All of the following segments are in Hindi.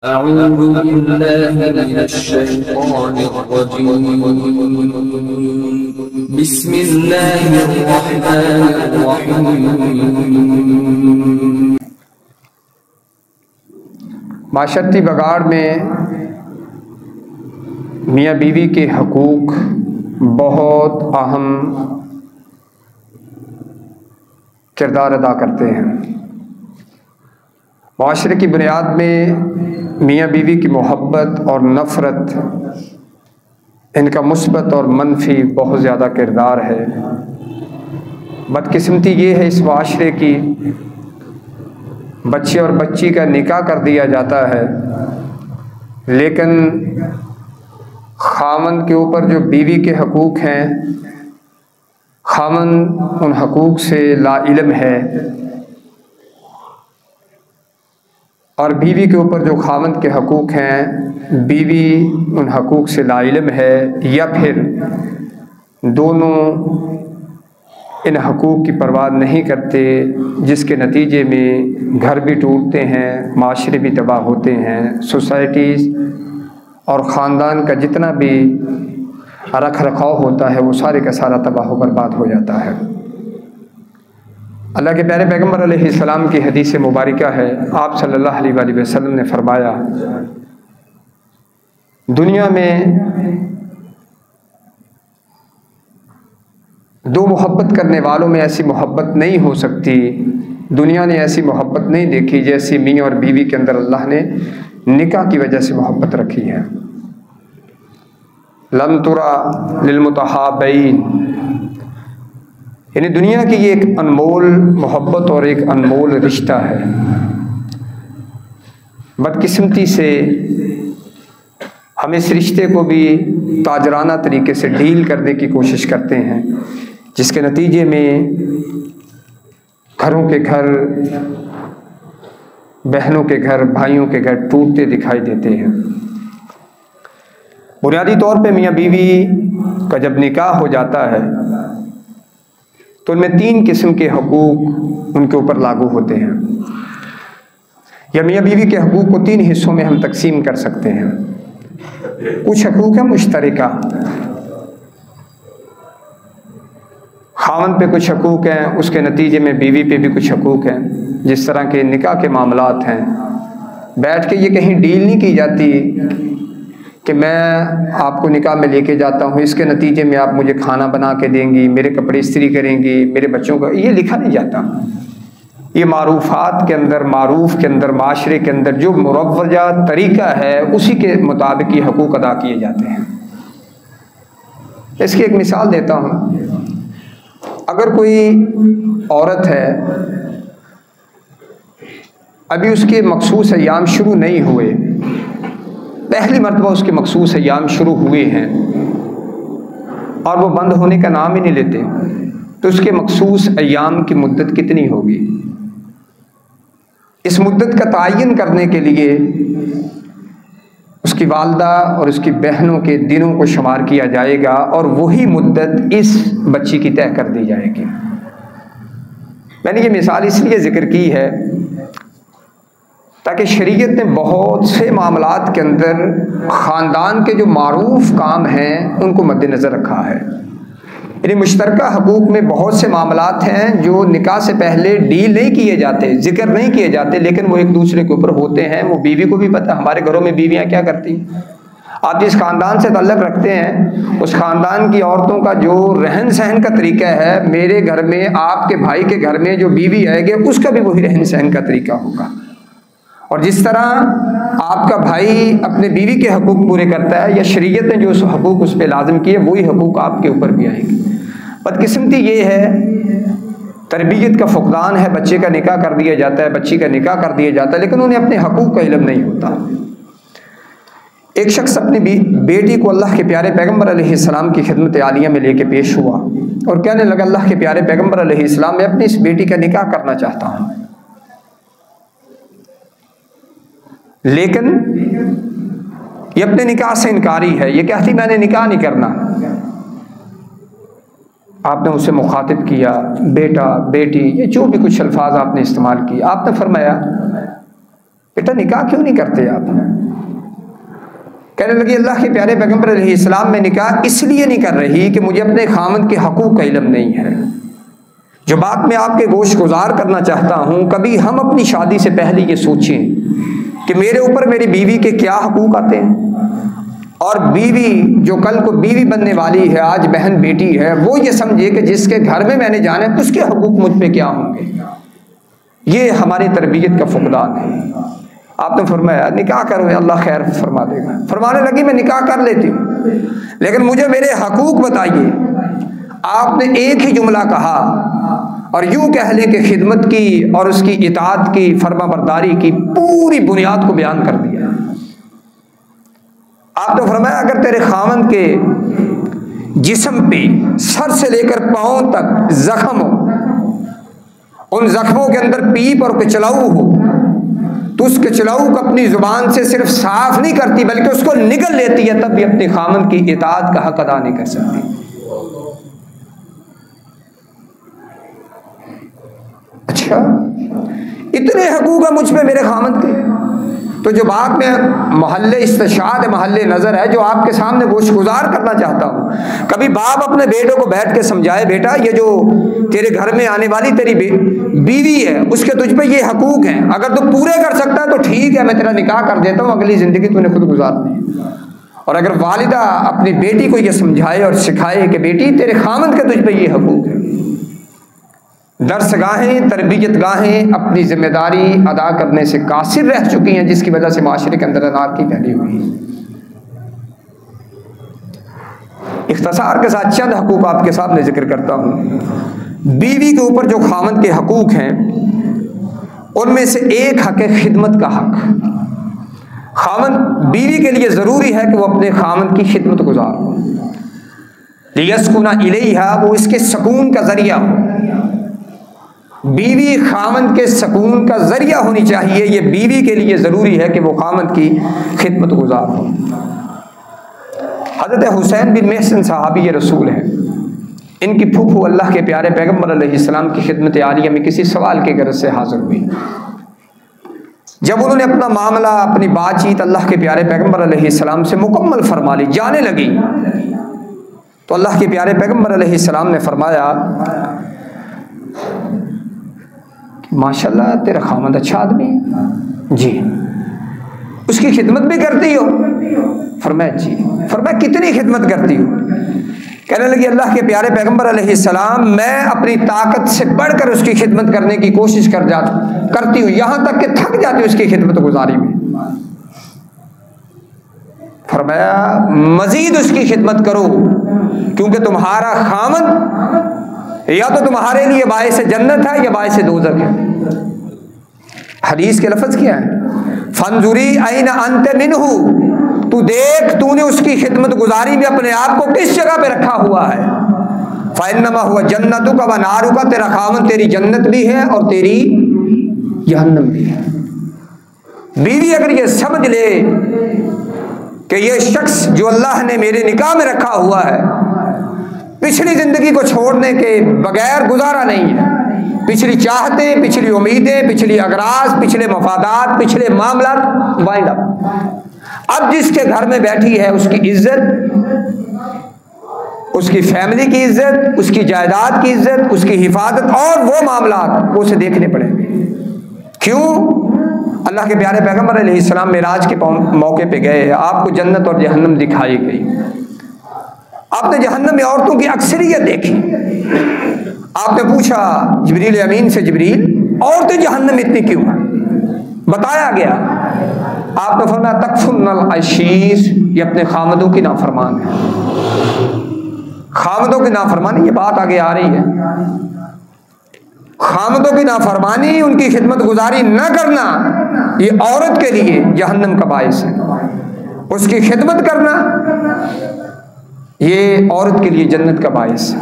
अऊज़ु बिल्लाहि मिनश्शैतानिर्रजीम। बिस्मिल्लाहिर्रहमानिर्रहीम। माशरती बगाड़ में मियाँ बीवी के हकूक़ बहुत अहम किरदार अदा करते हैं। माशरे की बुनियाद में मियाँ बीवी की मोहब्बत और नफ़रत, इनका मुस्बत और मनफी बहुत ज़्यादा किरदार है। बदकिस्मती ये है इस माशरे की, बच्चे और बच्ची का निकाह कर दिया जाता है, लेकिन खामन के ऊपर जो बीवी के हकूक़ हैं, खामन उन हकूक़ से लाइल्म है, और बीवी के ऊपर जो खामन के हकूक़ हैं, बीवी उन हकूक़ से लाइल्म है, या फिर दोनों इन हकूक़ की परवाह नहीं करते, जिसके नतीजे में घर भी टूटते हैं, माशरे भी तबाह होते हैं, सोसाइटीज़ और ख़ानदान का जितना भी रख रखाव होता है वो सारे का सारा तबाह बर्बाद हो जाता है। अल्लाह के प्यारे पैगम्बर अलैहिस्सलाम की हदीस मुबारका है, आप सल्लल्लाहु अलैहि वसल्लम ने फरमाया, दुनिया में दो मोहब्बत करने वालों में ऐसी मोहब्बत नहीं हो सकती, दुनिया ने ऐसी मोहब्बत नहीं देखी जैसी मियाँ और बीवी के अंदर अल्लाह ने निकाह की वजह से मोहब्बत रखी है। लम तुरा लिलमुतहाबैन, यानी दुनिया की ये एक अनमोल मोहब्बत और एक अनमोल रिश्ता है। बदकिस्मती से हम इस रिश्ते को भी ताजराना तरीके से डील करने की कोशिश करते हैं, जिसके नतीजे में घरों के घर, बहनों के घर, भाइयों के घर टूटते दिखाई देते हैं। बुनियादी तौर पे मियाँ बीवी का जब निकाह हो जाता है तो उनमें 3 किस्म के हकूक़ उनके ऊपर लागू होते हैं। या मियाँ बीवी के हकूक़ को 3 हिस्सों में हम तकसीम कर सकते हैं। कुछ हकूक़ है मुश्तरका, खामन पे कुछ हकूक़ हैं, उसके नतीजे में बीवी पे भी कुछ हकूक़ हैं। जिस तरह के निकाह के मामलात हैं, बैठ के ये कहीं डील नहीं की जाती कि मैं आपको निकाह में लेके जाता हूँ, इसके नतीजे में आप मुझे खाना बना के देंगी, मेरे कपड़े इस्त्री करेंगी, मेरे बच्चों का, ये लिखा नहीं जाता। ये मारूफात के अंदर, मारूफ के अंदर, माशरे के अंदर जो मुरव्वजा तरीका है उसी के मुताबिक ये हकूक़ अदा किए जाते हैं। इसकी एक मिसाल देता हूँ। अगर कोई औरत है, अभी उसके मखसूस अय्याम शुरू नहीं हुए, पहली मरतबा उसके मखसूस अय्याम शुरू हुए हैं और वो बंद होने का नाम ही नहीं लेते, तो उसके मखसूस अय्याम की मुद्दत कितनी होगी? इस मुद्दत का तायन करने के लिए उसकी वालदा और उसकी बहनों के दिनों को शुमार किया जाएगा और वही मुद्दत इस बच्ची की तय कर दी जाएगी। मैंने ये मिसाल इसलिए ज़िक्र की है ताकि शरीयत ने बहुत से मामलात के अंदर ख़ानदान के जो मारूफ काम हैं उनको मद्देनज़र रखा है। यानी मुश्तरका हकूक़ में बहुत से मामलात हैं जो निकाह से पहले डील नहीं किए जाते, जिक्र नहीं किए जाते, लेकिन वो एक दूसरे के ऊपर होते हैं। वो बीवी को भी पता, हमारे घरों में बीवियाँ क्या करती हैं। आप जिस ख़ानदान से ताल्लुक़ रखते हैं उस ख़ानदान की औरतों का जो रहन सहन का तरीका है, मेरे घर में, आपके भाई के घर में जो बीवी आएगी उसका भी वही रहन सहन का तरीका होगा। और जिस तरह आपका भाई अपने बीवी के हकूक़ पूरे करता है या शरीयत ने जो हकूक़ उस पर लाजिम किए, वही हकूक़ आपके ऊपर भी आएंगे। बदकिस्मती ये है, तरबियत का फुकदान है, बच्चे का निकाह कर दिया जाता है, बच्ची का निकाह कर दिया जाता है, लेकिन उन्हें अपने हकूक़ का इल्म नहीं होता। एक शख्स अपनी बेटी को अल्लाह के प्यारे पैगम्बर अलैहिस्सलाम की खिदमत आलिया में लेके पेश हुआ और कहने लगा, अल्लाह के प्यारे पैगम्बर अलैहिस्सलाम, मैं अपनी इस बेटी का निकाह करना चाहता हूँ, लेकिन ये अपने निकाह से इनकारी है, ये कहती मैंने निकाह नहीं करना। आपने उसे मुखातिब किया, बेटा, बेटी, ये जो भी कुछ अल्फाज आपने इस्तेमाल किए, आपने फरमाया बेटा निकाह क्यों नहीं करते आप? कहने लगी अल्लाह के प्यारे पैगम्बर अलैहिस्सलाम, में निकाह इसलिए नहीं कर रही कि मुझे अपने खामन के हकूक़ का इल्म नहीं है। जो बात मैं आपके गोश गुजार करना चाहता हूँ, कभी हम अपनी शादी से पहले ये सोचें कि मेरे ऊपर मेरी बीवी के क्या हकूक़ आते हैं, और बीवी जो कल को बीवी बनने वाली है, आज बहन बेटी है, वो ये समझे कि जिसके घर में मैंने जाना है उसके हकूक़ मुझ पे क्या होंगे। ये हमारी तरबियत का फुकदान है। आपने फरमाया निकाह करो, अल्लाह खैर फरमा देगा। फरमाने लगी मैं निकाह कर लेती हूँ, लेकिन मुझे मेरे हकूक़ बताइए। आपने एक ही जुमला कहा और यूँ कह लें कि खिदमत की और उसकी इताअत की, फर्मा बरदारी की पूरी बुनियाद को बयान कर दिया। आपने फरमाया अगर तेरे खामन के जिस्म पे सर से लेकर पाँव तक जख्म हो, उन जख्मों के अंदर पीप और कचलाऊ हो, तो उस कचलाऊ को अपनी जुबान से सिर्फ साफ नहीं करती बल्कि उसको निगल लेती है, तब भी अपने खामन की इताअत का हक अदा नहीं कर सकती। अच्छा, इतने हकूक़ है मुझ पे मेरे खामन के। तो जो बात में महल्ले इस्तिशाद महल्ले नज़र है, जो आपके सामने गोश गुजार करना चाहता हूँ, कभी बाप अपने बेटों को बैठ के समझाए, बेटा ये जो तेरे घर में आने वाली तेरी बीवी है, उसके तुझ पे ये हकूक़ हैं, अगर तू पूरे कर सकता है तो ठीक है, मैं तेरा निकाह कर देता हूँ, अगली ज़िंदगी तूने खुद गुजारनी है। और अगर वालिदा अपनी बेटी को ये समझाए और सिखाए कि बेटी तेरे खामन के तुझ पे ये हकूक़ है, दर्सगाहें तरबियत गाहें अपनी जिम्मेदारी अदा करने से कासिर रह चुकी हैं, जिसकी वजह से माशरे के अंदर अनारकी फैली हुई है। इख्तिसार के साथ चंद हकूक़ आपके सामने जिक्र करता हूँ। बीवी के ऊपर जो खामन के हकूक़ हैं, उनमें से एक हक है खिदमत का हक। खामन बीवी के लिए ज़रूरी है कि वो अपने खामन की खिदमत गुजार हो, लियस्कुना इलैहा, वो इसके सुकून का ज़रिया हो। बीवी खामन के सुकून का ज़रिया होनी चाहिए। ये बीवी के लिए ज़रूरी है कि वो खामन की खिदमत गुजार हो। हज़रत हुसैन बिन महसन सहाबी रसूल हैं, इनकी फूफू अल्लाह के प्यारे पैगम्बर अलैहिस्सलाम की खिदमत आलिया में किसी सवाल के गर्ज से हाज़िर हुई। जब उन्होंने अपना मामला, अपनी बातचीत अल्लाह के प्यारे पैगम्बर अलैहिस्सलाम से मुकम्मल फरमा ली, जाने लगी, तो अल्लाह के प्यारे पैगम्बर अलैहिस्सलाम ने फरमाया माशाल्लाह तेरा खामद अच्छा आदमी है जी, उसकी खिदमत भी करती हो? फरमाया जी। फरमाया कितनी खिदमत करती हो? कहने लगी अल्लाह के प्यारे पैगम्बर अलैहिस्सलाम, मैं अपनी ताकत से बढ़कर उसकी खिदमत करने की कोशिश करती हूँ, यहाँ तक कि थक जाती हूँ उसकी खिदमत गुजारी में। फरमाया मजीद उसकी खिदमत करो, क्योंकि तुम्हारा खामद या तो तुम्हारे लिए बाइस जन्नत है या बाइस दोज़ख है। हदीस के लफ्ज़ क्या है? फंजुरी ऐन अंत मिन्हु, तू देख तूने उसकी खिदमत गुजारी में अपने आप को किस जगह पे रखा हुआ है। फ़इन्नमा हुआ जन्नतुका व नारुका, तेरा खामन तेरी जन्नत भी है और तेरी जहन्नम भी है। बीवी अगर ये समझ ले कि ये शख्स जो अल्लाह ने मेरे निकाह में रखा हुआ है, पिछली ज़िंदगी को छोड़ने के बगैर गुजारा नहीं है, पिछली चाहतें, पिछली उम्मीदें, पिछली अगराज, पिछले मफादात, पिछले मामला वाइंड अप। अब जिसके घर में बैठी है उसकी इज्जत, उसकी फैमिली की इज्जत, उसकी जायदाद की इज्जत, उसकी हिफाजत और वो मामला वो उसे देखने पड़ेंगे। क्यों? अल्लाह के प्यारे पैगम्बर अलैहिस्सलाम मेराज के मौके पे गए, आपको जन्नत और जहन्नम दिखाई गई। आपने जहन्नम में औरतों की अक्सरियत देखी। आपने पूछा जिब्रील अमीन से, जिब्रील औरतें जहन्नम इतनी क्यों? बताया गया, आपने फरमाया तकफुन्नल अशीर, ये अपने खामदों की नाफरमान है। खामदों की नाफरमानी, ये बात आगे आ रही है। खामदों की नाफरमानी, उनकी खिदमत गुजारी न करना, ये औरत के लिए जहन्नम का बाइस है। उसकी खिदमत करना ये औरत के लिए जन्नत का बाइस है।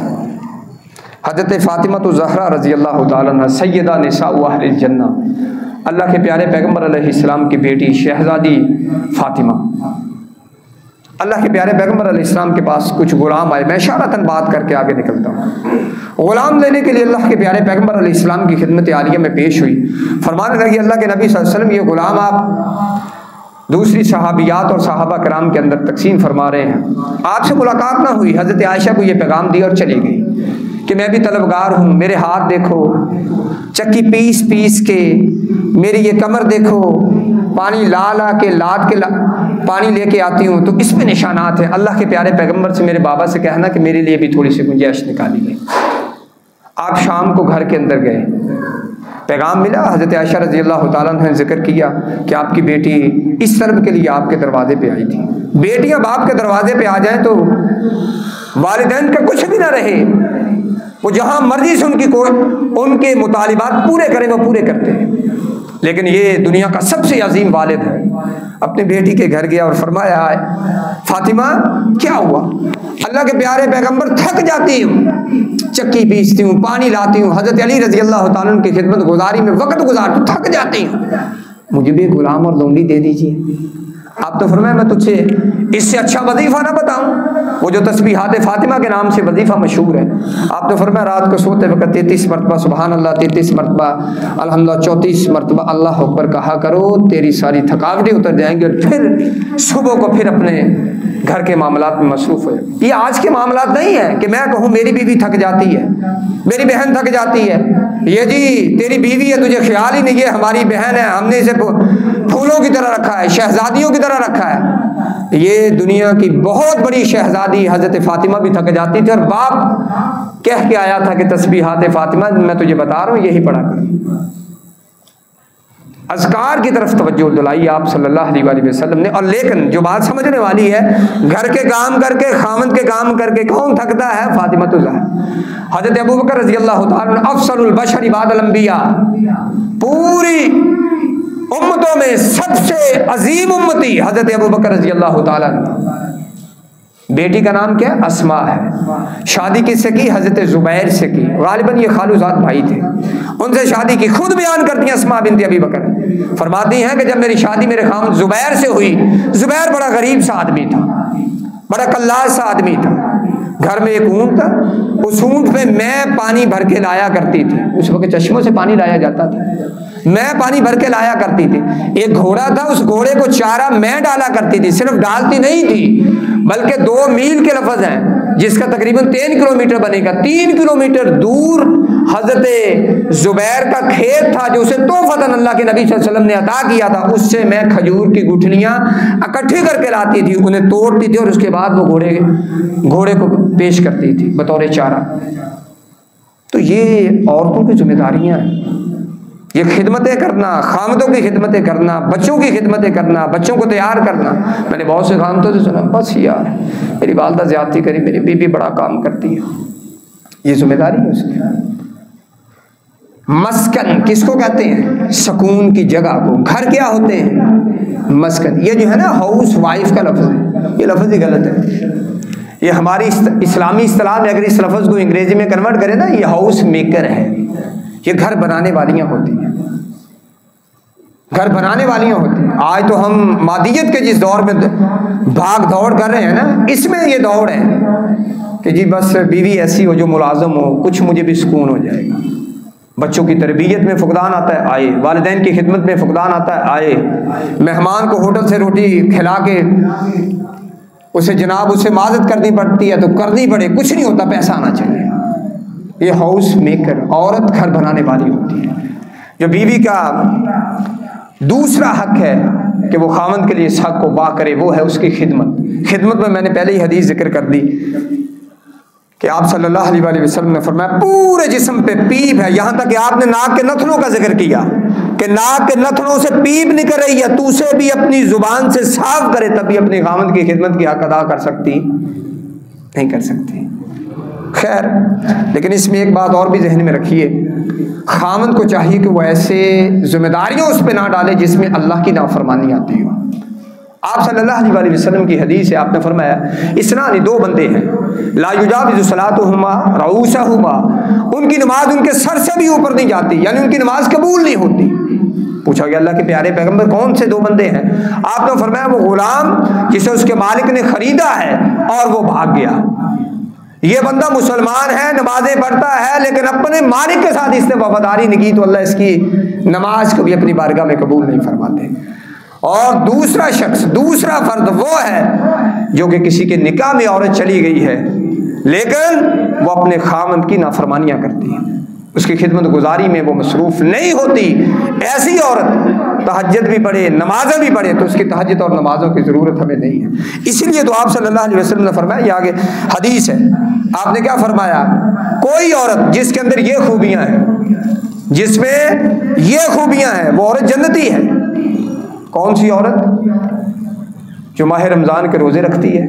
हज़रत फ़ातिमा तो ज़हरा रज़ी अल्लाह ताला अन्हा सय्यदा निसाउ अहलिल जन्ना, अल्लाह के प्यारे पैगम्बर अलैहिस्सलाम की बेटी शहज़ादी फ़ातिमा, अल्लाह के प्यारे पैगम्बर अलैहिस्सलाम के पास कुछ गुलाम आए। मैं इशारतन बात करके आगे निकलता हूँ। गुलाम लेने के लिए अल्लाह के प्यारे पैगम्बर अलैहिस्सलाम की खिदमत आलिया में पेश हुई। फरमाने लगी अल्लाह के नबी सल्लल्लाहु अलैहि वसल्लम, ये गुलाम आप दूसरी सहाबियात और सहाबा कराम के अंदर तकसीम फरमा रहे हैं। आपसे मुलाकात ना हुई। हज़रत आयशा को ये पैगाम दिया और चली गई कि मैं भी तलबगार हूँ, मेरे हाथ देखो, चक्की पीस पीस के, मेरी ये कमर देखो, पानी ला ला के लाद के पानी लेके आती हूँ, तो इसमें निशानात हैं। अल्लाह के प्यारे पैगम्बर से मेरे बाबा से कहना कि मेरे लिए भी थोड़ी सी गुंजाइश निकालिए। आप शाम को घर के अंदर गए, पैगाम मिला। हज़रत आयशा रज़ी अल्लाह तआला अन्हा ने जिक्र किया कि आपकी बेटी इस तलब के लिए आपके दरवाजे पे आई थी। बेटियां बाप के दरवाजे पे आ जाएं तो वालिदैन का कुछ भी ना रहे, वो जहाँ मर्जी से उनके मुतालिबात पूरे करें वो पूरे करते हैं। लेकिन ये दुनिया का सबसे अजीम वालिद है। अपनी बेटी के घर गया और फरमाया, फातिमा क्या हुआ? अल्लाह के प्यारे पैगंबर, थक जाती हूँ, चक्की पीसती हूँ, पानी लाती हूँ, हज़रत अली रज़ी अल्लाह तआला अन्हु की खिदमत गुजारी में वक्त गुजारती, थक जाती हूँ, मुझे भी गुलाम और लोंडी दे दीजिए। आप तो फरमाया मैं तुझसे इससे अच्छा वजीफा ना बताऊं, वो जो तस्बीहात फातिमा के नाम से वजीफा मशहूर है। आप तो फरमाया रात को सोते वक्त 33 मरतबा सुबहान अल्लाह, 33 मरतबा अल्हम्दुलिल्लाह, 34 मरतबा अल्लाह अकबर कहा करो, तेरी सारी थकावटें उतर जाएंगी और फिर सुबह को फिर अपने घर के मामलात में मसरूफ है। ये आज के मामलात नहीं है कि मैं कहूँ मेरी बीवी थक जाती है, मेरी बहन थक जाती है, ये जी तेरी बीवी है तुझे ख्याल ही नहीं है, हमारी बहन है, हमने इसे फूलों की तरह रखा है, शहजादियों की तरह रखा है। ये दुनिया की बहुत बड़ी शहजादी हज़रत फातिमा भी थक जाती थी और बाप कह के आया था कि तस्बीहात फातिमा मैं तुझे बता रहा हूँ यही पढ़ा कर। अज़कार की तरफ तवज्जो दिलाई आप सल्लल्लाहु अलैहि वसल्लम ने। और लेकिन जो बात समझने वाली है, घर के काम करके, खामद के काम करके कौन थकता है? फातिमतुज़्ज़हरा। हज़रत अबू बकर रज़ी अल्लाह तआला अफ़ज़लुल बशर बादल अंबिया, पूरी उम्मतों में सबसे अजीम उम्मती हज़रत अबू बकर रज़ी अल्लाह तआला। बेटी का नाम क्या? अस्मा है। शादी किससे की? हज़रत ज़ुबैर से की। गालिबन ये खालूजाद भाई थे, उनसे शादी की। खुद बयान करती हैं अस्मा बिन्त अबी बकर, फरमाती हैं कि जब मेरी शादी मेरे खामद ज़ुबैर से हुई, ज़ुबैर बड़ा गरीब सा आदमी था, बड़ा कल्लास सा आदमी था। घर में एक ऊँट था, उस ऊँट पे मैं पानी भर के लाया करती थी। उस वक्त चश्मों से पानी लाया जाता था, मैं पानी भर के लाया करती थी। एक घोड़ा था, उस घोड़े को चारा मैं डाला करती थी। सिर्फ डालती नहीं थी बल्कि 2 मील के लफ्ज़ हैं, जिसका तकरीबन 3 किलोमीटर बनेगा। 3 किलोमीटर दूर हज़रत ज़ुबैर का खेत था जो उसे तोहफ़तन अल्लाह के नबी सल्लल्लाहु अलैहि वसल्लम ने अता किया था। उससे मैं खजूर की गुठलियाँ इकट्ठी करके लाती थी, उन्हें तोड़ती थी और उसके बाद वो घोड़े को पेश करती थी बतौर चारा। तो ये औरतों की जिम्मेदारियाँ हैं, ये खिदमतें करना, खामदों की खिदमतें करना, बच्चों की खिदमतें करना, बच्चों को तैयार करना। मैंने बहुत से खामदों से सुना, बस यार मेरी वालदा ज़्यादती करी, मेरी बीबी बड़ा काम करती है। ये जिम्मेदारी है उसकी। मस्कन किसको कहते हैं? सुकून की जगह को। घर क्या होते हैं? मस्कन। ये जो है ना हाउस वाइफ का लफ्ज़ है, ये लफ्ज़ ही गलत है। ये हमारी इस्लामी इस्तिलाह में अगर इस लफ्ज़ को अंग्रेजी में कन्वर्ट करें ना, ये हाउस मेकर है। ये घर बनाने वालियाँ होती हैं, घर बनाने वालियाँ होती हैं। आज तो हम मादियत के जिस दौर में भाग दौड़ कर रहे हैं ना, इसमें ये दौड़ है कि जी बस बीवी ऐसी हो जो मुलाजम हो, कुछ मुझे भी सुकून हो जाएगा। बच्चों की तरबियत में फुकदान आता है, आए। वालिदैन की खिदमत में फुकदान आता है, आए। मेहमान को होटल से रोटी खिला के उसे जनाब उसे माजत करनी पड़ती है तो करनी पड़े, कुछ नहीं होता, पैसा आना चाहिए। ये हाउस मेकर, औरत घर बनाने वाली होती है। जो बीवी का दूसरा हक है कि वो खामद के लिए इस हक को बा करे, वो है उसकी खिदमत। खिदमत में मैंने पहले ही हदीस जिक्र कर दी कि आप सल्लल्लाहु अलैहि वसल्लम ने फरमाया पूरे जिस्म पे पीप है। यहाँ तक कि आपने नाक के नथनों का जिक्र किया कि नाक के नथनों से पीप निकल रही है, तू उसे भी अपनी जुबान से साफ करे, तभी अपने खामद की खिदमत की हक अदा कर सकती, नहीं कर सकती। खैर, लेकिन इसमें एक बात और भी जहन में रखिए, खामद को चाहिए कि वो ऐसे जिम्मेदारियों उस पर ना डाले जिसमें अल्लाह की नाफरमानी आती हो। आप सल्लल्लाहु अलैहि वसल्लम की हदीस है, आपने फरमाया इसनानी 2 बंदे हैं, ला युजाविज़ु सलातुहुमा रऊसहुमा, उनकी नमाज उनके सर से भी ऊपर नहीं जाती, यानी उनकी नमाज कबूल नहीं होती। पूछा गया अल्लाह के प्यारे पैगंबर कौन से 2 बंदे हैं? आपने फरमाया वो गुलाम जिसे उसके मालिक ने खरीदा है और वो भाग गया। ये बंदा मुसलमान है, नमाजें पढ़ता है, लेकिन अपने मालिक के साथ इसने वफादारी नहीं की तो अल्लाह इसकी नमाज को भी अपनी बारगाह में कबूल नहीं फरमाते। और दूसरा शख्स, दूसरा फर्द वो है जो कि किसी के निकाह में औरत चली गई है लेकिन वो अपने खामद की नाफरमानियां करती है, उसकी खिदमत गुजारी में वो मसरूफ नहीं होती। ऐसी औरत तहज्जुद भी पढ़े, नमाज़ें भी पढ़े तो उसकी तहज्जुद और नमाजों की ज़रूरत हमें नहीं है। इसीलिए तो आप सल्लल्लाहु अलैहि वसल्लम ने फरमाया, ये आगे हदीस है, आपने क्या फरमाया, कोई औरत जिसके अंदर ये खूबियाँ हैं, जिसमें ये खूबियाँ हैं, वो औरत जन्नती है। कौन सी औरत? जो माह रमज़ान के रोज़े रखती है,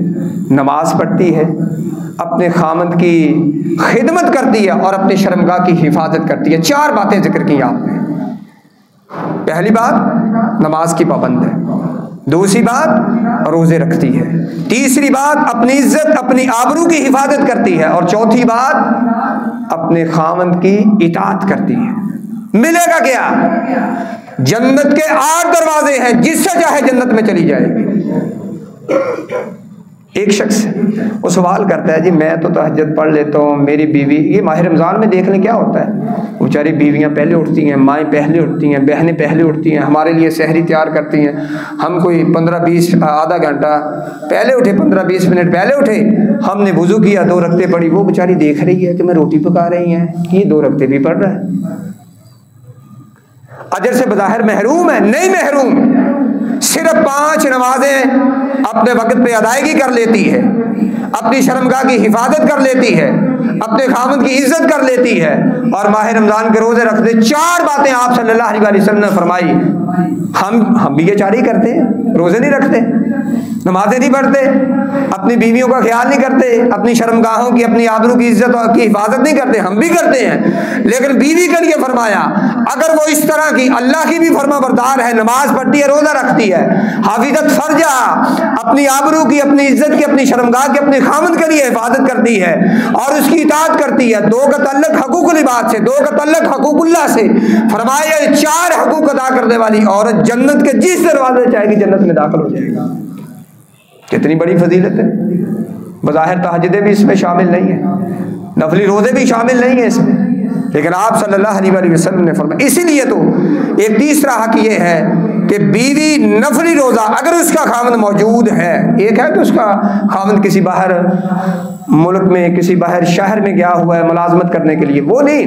नमाज पढ़ती है, अपने खामद की खिदमत करती है और अपने शर्मगाह की हिफाजत करती है। 4 बातें जिक्र की आपने। पहली बात नमाज की पाबंद है, दूसरी बात रोज़े रखती है, तीसरी बात अपनी इज्जत अपनी आबरू की हिफाजत करती है और चौथी बात अपने खामद की इताअत करती है। मिलेगा क्या? जन्नत के 8 दरवाजे हैं, जिससे चाहे जन्नत में चली जाएगी। एक शख्स वो सवाल करता है, जी मैं तो तहज्जुद पढ़ लेता हूँ, मेरी बीवी, ये माह रमज़ान में देख लें क्या होता है, बेचारी बीवियाँ पहले उठती हैं, माएँ पहले उठती हैं, बहनें पहले उठती हैं, हमारे लिए सहरी तैयार करती हैं। हम कोई 15-20 आधा घंटा पहले उठे, 15-20 मिनट पहले उठे, हमने वुज़ू किया, 2 रकते पढ़ी, वो बेचारी देख रही है कि मैं रोटी पका रही हैं, ये 2 रकते भी पढ़ रहा है। अजर से बज़ाहिर महरूम है, नहीं महरूम, सिर्फ 5 नमाजें अपने वक्त पे अदायगी कर लेती है, अपनी शर्मगाह की हिफाजत कर लेती है, अपने खामद की इज्जत कर लेती है और माह रमज़ान के रोज़े रखते। 4 बातें आप सल्लल्लाहु अलैहि वसल्लम ने फरमाई। हम भी ये 4 ही करते हैं, रोज़े नहीं रखते, नमाजें नहीं पढ़ते, अपनी बीवियों का ख्याल नहीं करते, अपनी शर्मगाहों की, अपनी आबरू की इज्जत की हिफाजत नहीं करते। हम भी करते हैं, लेकिन बीवी के लिए फरमाया अगर वो इस तरह की अल्लाह की भी फरमाबरदार है, नमाज पढ़ती है, रोज़ा रखती है, हाफिजत फर्जा, अपनी आबरू की, अपनी इज्जत की, अपनी शर्मगाह की, अपने खामद के लिए हिफाजत करती है और उसकी इताअत करती है, 2 का तल्लुक हकूकुल इबाद से, 2 का तल्लुक हकूकुल्लाह से, फरमाया 4 हकूक अदा करने वाली औरत जन्नत के जिस दरवाजे जाएगी जन्नत में दाखिल हो जाएगा। कितनी बड़ी फजीलत है। बज़ाहिर तहज्जुद भी इसमें शामिल नहीं है, नफली रोज़े भी शामिल नहीं है इसमें, लेकिन आप सल्लल्लाहु अलैहि वसल्लम ने फरमाया। इसीलिए तो एक तीसरा हक ये है कि बीवी नफली रोज़ा अगर उसका खामद मौजूद है, एक है कि उसका खामद किसी बाहर मुल्क में, किसी बाहर शहर में गया हुआ है मुलाजमत करने के लिए, वो नहीं,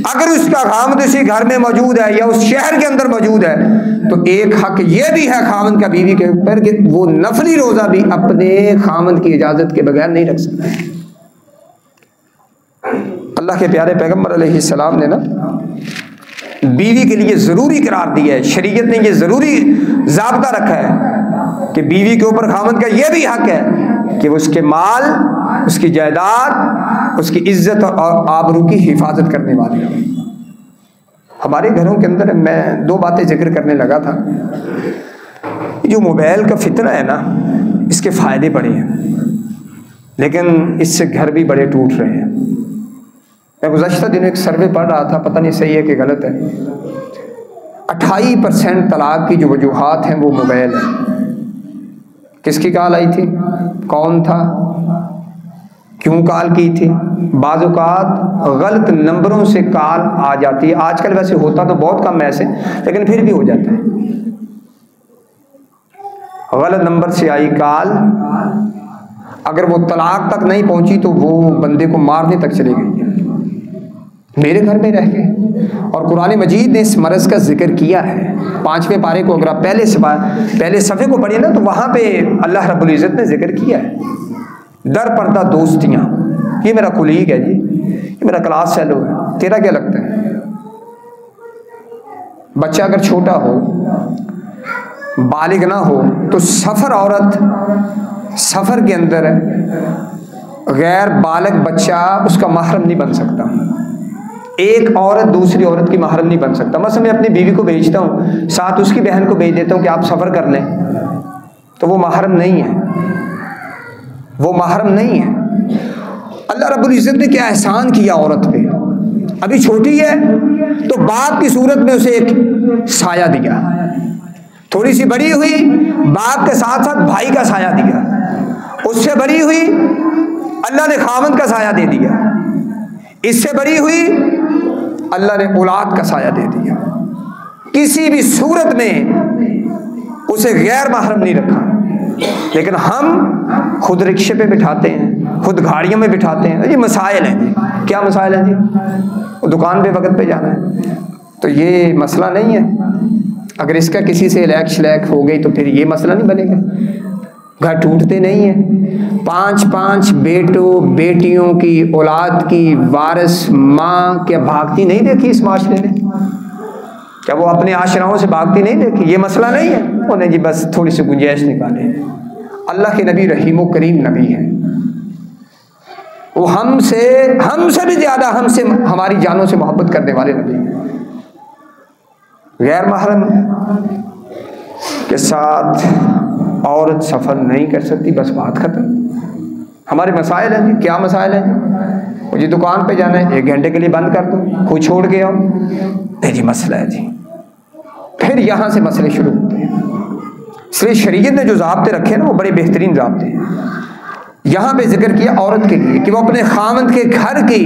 अगर उसका खामद उसी घर में मौजूद है या उस शहर के अंदर मौजूद है तो एक हक ये भी है खामद का बीवी के ऊपर कि वो नफली रोज़ा भी अपने खामद की इजाज़त के बगैर नहीं रख सकता। अल्लाह के प्यारे पैगम्बर अलैहिस्सलाम ने ना बीवी के लिए ज़रूरी करार दिया है, शरीयत ने ये ज़रूरी ज़ाब्ता रखा है कि बीवी के ऊपर खामद का ये भी हक है कि वो उसके माल, उसकी जायदाद, उसकी इज्जत और आबरू की हिफाजत करने वाली है। हमारे घरों के अंदर मैं 2 बातें जिक्र करने लगा था। जो मोबाइल का फितना है ना, इसके फ़ायदे बड़े हैं लेकिन इससे घर भी बड़े टूट रहे हैं। मैं गुज़श्ता दिनों एक सर्वे पढ़ रहा था, पता नहीं सही है कि गलत है, 28% तलाक की जो वजूहात हैं वो मोबाइल है। किसकी कॉल आई थी, कौन था, क्यों कॉल की थी? बाज़ औक़ात गलत नंबरों से कॉल आ जाती है। आजकल वैसे होता तो बहुत कम ऐसे, लेकिन फिर भी हो जाता है। गलत नंबर से आई कॉल, अगर वो तलाक तक नहीं पहुंची तो वो बंदे को मारने तक चली गई है। मेरे घर में रह के, और कुरान मजीद ने इस मरज़ का जिक्र किया है। 5वें पारे को अगर आप पहले सफ़े को पढ़िए ना तो वहाँ पे अल्लाह रब्बुल इज़्ज़त ने जिक्र किया है, दर पर्दा दोस्तियाँ। ये मेरा कुलीग है जी, ये मेरा क्लास फेलो है, तेरा क्या लगता है? बच्चा अगर छोटा हो, बालिग ना हो तो सफ़र औरत, सफ़र के अंदर गैर बालिग बच्चा उसका महरम नहीं बन सकता। एक औरत दूसरी औरत की महरम नहीं बन सकता। मतलब मैं अपनी बीवी को भेजता हूँ, साथ उसकी बहन को भेज देता हूँ कि आप सफ़र कर लें, तो वो महरम नहीं है, वो महरम नहीं है। अल्लाह रब्बुल इज़्ज़त ने क्या एहसान किया औरत पे। अभी छोटी है, तो बाप की सूरत में उसे एक साया दिया। थोड़ी सी बड़ी हुई, बाप के साथ साथ भाई का साया दिया। उससे बड़ी हुई, अल्लाह ने खामद का साया दे दिया। इससे बड़ी हुई, अल्लाह ने औलाद का साया दे दिया। किसी भी सूरत में उसे गैर महरम नहीं रखा। लेकिन हम खुद रिक्शे पे बिठाते हैं, खुद गाड़ियों में बिठाते हैं। ये मसाइल हैं जी। क्या मसाइल हैं जी? दुकान पे वक्त पे जाना है, तो ये मसला नहीं है। अगर इसका किसी से इलैक शलैक हो गई तो फिर ये मसला नहीं बनेगा। घर टूटते नहीं हैं। 5-5 बेटों बेटियों की औलाद की वारिस माँ क्या भागती नहीं देखी इस माशरे ने? क्या वो अपने आशराओं से भागती नहीं देखी? ये मसला नहीं है। उन्हें जी बस थोड़ी सी गुंजाइश निकाले। अल्लाह के नबी रहीम व करीम नबी हैं। वो हमसे भी ज्यादा हमसे हमारी जानों से मोहब्बत करने वाले नबी हैं। गैर महरम के साथ औरत सफर नहीं कर सकती, बस बात खत्म। हमारे मसाइल हैं जी। क्या मसाइल हैं? मुझे दुकान पे जाना है, 1 घंटे के लिए बंद कर दो, खुद छोड़ के आओ। नहीं जी मसला है जी। फिर यहाँ से मसले शुरू होते हैं। इसलिए शरीयत ने जो ज़ाब्ते रखे ना, वो बड़े बेहतरीन ज़ाब्ते हैं। यहाँ पे जिक्र किया औरत के लिए कि वो अपने खामद के घर की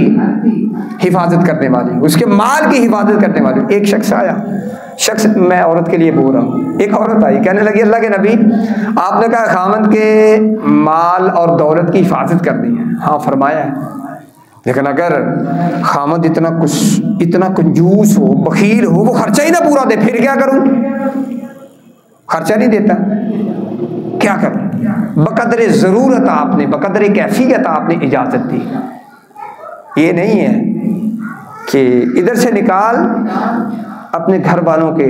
हिफाजत करने वाली, उसके माल की हिफाजत करने वाली। एक शख्स आया, मैं औरत के लिए बोल रहा हूँ। एक औरत आई, कहने लगी अल्लाह के नबी, आपने कहा खामद के माल और दौलत की हिफाजत करनी है। हाँ फरमाया है, लेकिन अगर खामद इतना कंजूस हो, बखील हो, वो खर्चा ही ना पूरा दे, फिर क्या करूं? खर्चा नहीं देता, क्या करूं? बकदरे ज़रूरत आपने, बकदरे कैफियत आपने इजाज़त दी। ये नहीं है कि इधर से निकाल अपने घर वालों के,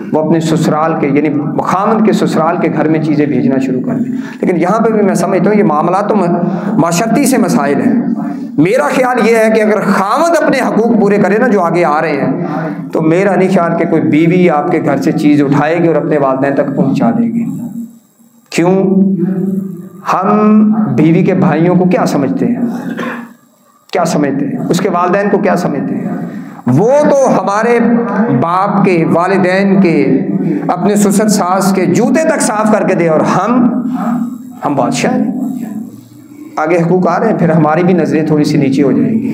वो अपने ससुराल के, यानी खामद के ससुराल के घर में चीज़ें भेजना शुरू कर दें। लेकिन यहाँ पे भी मैं समझता हूँ ये मामला तो माशरती से मसाइल हैं। मेरा ख्याल ये है कि अगर खामद अपने हकूक़ पूरे करे ना, जो आगे आ रहे हैं, तो मेरा नहीं ख्याल कि कोई बीवी आपके घर से चीज़ उठाएगी और अपने वालिदैन तक पहुँचा देगी। क्यों? हम बीवी के भाइयों को क्या समझते हैं? क्या समझते हैं? उसके वालिदैन को क्या समझते हैं? वो तो हमारे बाप के, वालिदैन के, अपने ससुर सास के जूते तक साफ करके दे, और हम बादशाह हैं। आगे हुकूक आ रहे हैं, फिर हमारी भी नजरें थोड़ी सी नीचे हो जाएंगी।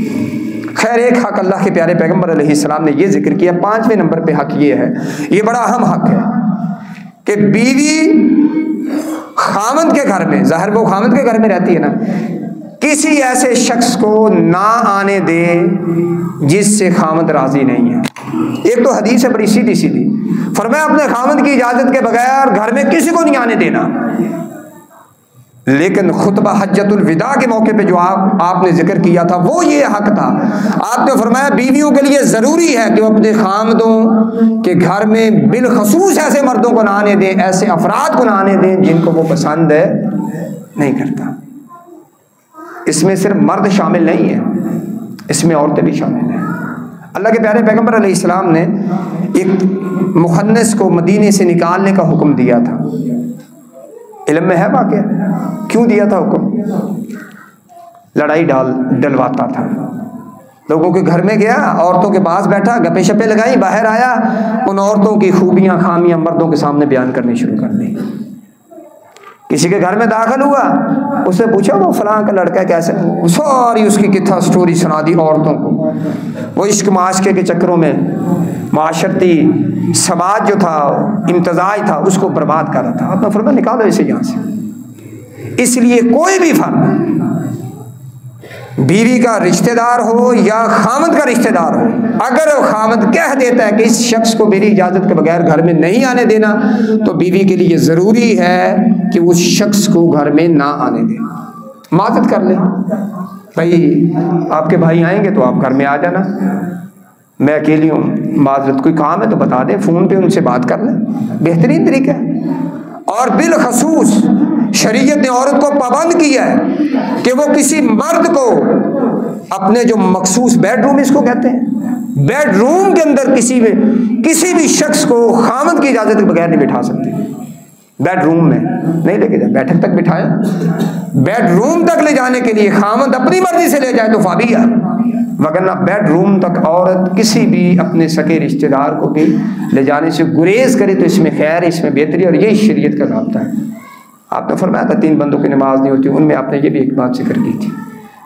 खैर, एक हक अल्लाह के प्यारे पैगम्बर अलैहिस्सलाम ने ये जिक्र किया। 5वें नंबर पे हक ये है, ये बड़ा अहम हक है कि बीवी खामद के घर में, ज़ाहिर वो खामद के घर में रहती है ना, किसी ऐसे शख्स को ना आने दे जिससे खामद राजी नहीं है। एक तो हदीस है बड़ी सीधी सीधी, फरमाया अपने खामद की इजाजत के बगैर घर में किसी को नहीं आने देना। लेकिन खुतबा हज्जतुल विदा के मौके पे जो आपने जिक्र किया था, वो ये हक था। आपने फरमाया बीवियों के लिए जरूरी है कि वो अपने खामदों के घर में बिलखसूस ऐसे मर्दों को ना आने दें, ऐसे अफराद को ना आने दें जिनको वो पसंद नहीं करता। इसमें सिर्फ मर्द शामिल नहीं है, इसमें औरतें भी शामिल हैं। अल्लाह के प्यारे पैगम्बर अलैहिस्सलाम ने एक मुखन्नस को मदीने से निकालने का हुक्म दिया था। इल्म में है वाक़या, क्यों दिया था हुक्म? लड़ाई डलवाता था, लोगों के घर में गया, औरतों के पास बैठा, गप्पे शप्पे लगाई, बाहर आया, उन औरतों की खूबियां खामियां मर्दों के सामने बयान करनी शुरू कर दी। किसी के घर में दाखिल हुआ, उससे पूछा वो फलां का लड़का कैसे, सारी उसकी कितना स्टोरी सुना दी औरतों को। वो इश्क माशके के चक्करों में माशरती समाज जो था, इम्तजाज था, उसको बर्बाद कर रहा था। आपने फरमाया निकालो इसे यहाँ से। इसलिए कोई भी फर्द, बीवी का रिश्तेदार हो या खामद का रिश्तेदार हो, अगर खामद कह देता है कि इस शख्स को मेरी इजाज़त के बगैर घर में नहीं आने देना, तो बीवी के लिए ज़रूरी है कि उस शख्स को घर में ना आने दे। माजत कर ले, भाई आपके भाई आएंगे तो आप घर में आ जाना, मैं अकेली हूँ, माजरत कोई काम है तो बता दें, फ़ोन पे उनसे बात कर लें, बेहतरीन तरीका है। और बिलखसूस शरीयत ने औरत को पाबंद किया है कि वो किसी मर्द को अपने जो मखसूस बेडरूम, इसको कहते हैं, बेडरूम के अंदर किसी भी शख्स को खामद की इजाज़त के बगैर नहीं बिठा सकते। बेडरूम में नहीं लेके जाए, बैठक तक बिठाए, बेडरूम तक ले जाने के लिए खामद अपनी मर्जी से ले जाए तो फाबिया, वगरना बेडरूम तक औरत किसी भी अपने सके रिश्तेदार को भी ले जाने से गुरेज करे तो इसमें खैर, इसमें बेहतरी, और यही शरीयत का रास्ता है। आपने फरमाया था 3 बंदों की नमाज नहीं होती, उनमें आपने ये भी एक बात जिक्र की थी।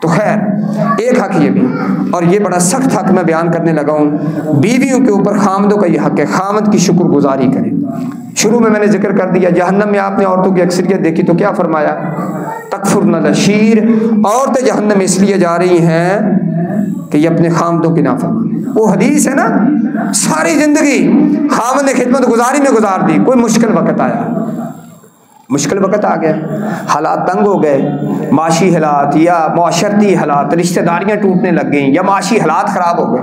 तो खैर एक हक ये भी, और ये बड़ा सख्त हक मैं बयान करने लगा हूँ, बीवियों के ऊपर खामदों का ये हक है, खामद की शुक्रगुजारी करें। शुरू में मैंने जिक्र कर दिया, जहन्नम में आपने औरतों की अक्सरियत देखी तो क्या फरमाया, तकफुरन लशीर, औरतें जहन्नम में इसलिए जा रही हैं कि ये अपने खामदों की नाफरमानी। वो हदीस है ना, सारी जिंदगी खामद ने खिदमत गुजारी में गुजार दी, कोई मुश्किल वक्त आया, मुश्किल वक्त आ गया, हालात तंग हो गए, माशी हालात या मुआशरती हालात, रिश्तेदारियां टूटने लग गई या माशी हालात खराब हो गए।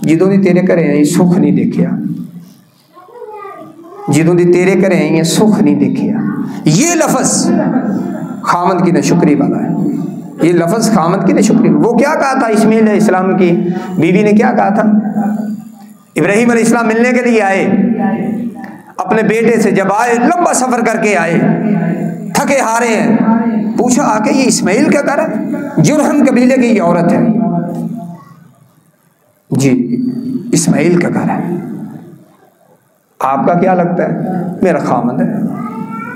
जिदों दी तेरे घरें आई सुख नहीं देखिया, जिदों दी तेरे घरें आई सुख नहीं देखिया, ये लफ्ज खामद की नशुक्री वाला है, ये लफ्ज खामद की नशुक्री। वो क्या कहा था इस्माइल अलैहिस्सलाम की बीवी ने, क्या कहा था, इब्राहिम अलैहिस्सलाम मिलने के लिए आए अपने बेटे से, जब आए लंबा सफर करके आए, थके हारे हैं, पूछा आके ये इस्माइल क्या कर रहा है, जुरहम कबीले की ये औरत है जी, इस्माइल क्या कर रहा है, आपका क्या लगता है, मेरा खामद है।